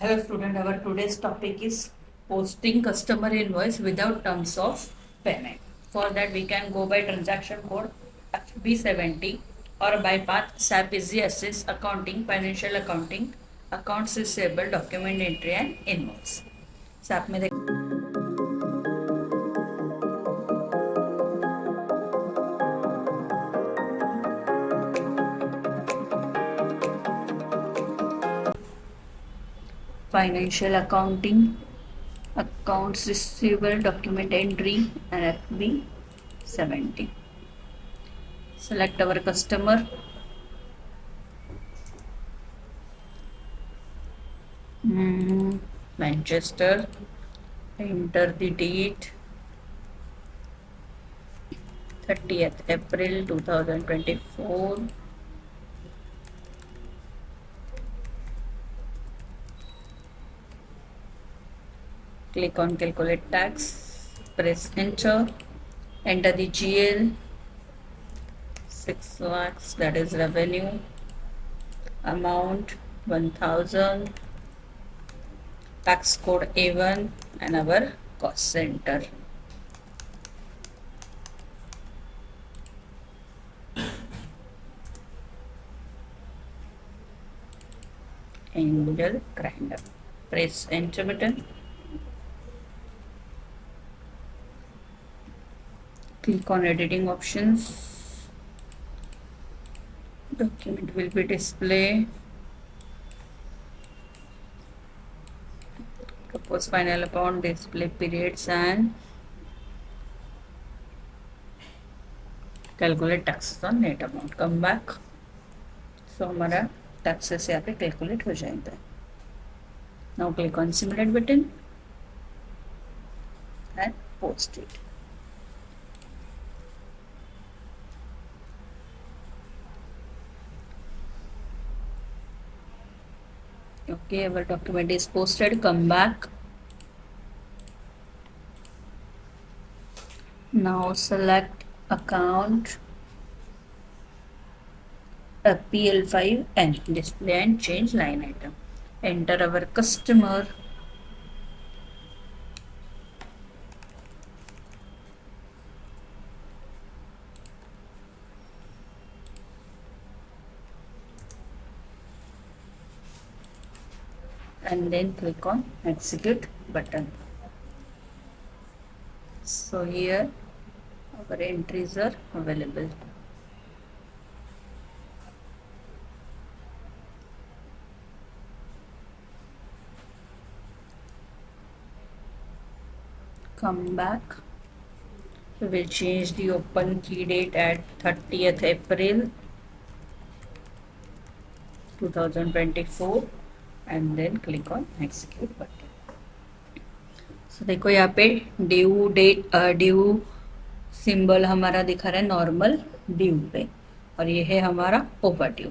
Hello student, our today's topic is posting customer invoice without terms of payment. For that we can go by transaction code FB70 or by path SAP S accounting, financial accounting, accounts receivable, document entry and invoice. SAP में financial accounting, accounts receivable, document entry and FB70. Select our customer. Manchester. Enter the date 30th April 2024. Click on calculate tax, press enter, enter the GL 6 lakhs, that is revenue, amount 1000, tax code A1 and our cost center. Angel grinder. Press enter button. Click on editing options. Document will be displayed. Propose final account, display periods and calculate taxes on net amount. Come back. So हमारा taxes यहाँ पे calculate हो जाएगा. Now click on simulate button and post it. Okay, our document is posted. Come back. Now select account PL5 and display and change line item. Enter our customer. And then click on execute button. So here our entries are available. Come back. We will change the open key date at 30th April 2024 and then click on execute button. So देखो यहाँ पे due date due symbol हमारा दिखा रहा है normal due पे और ये है हमारा ओवर ड्यू.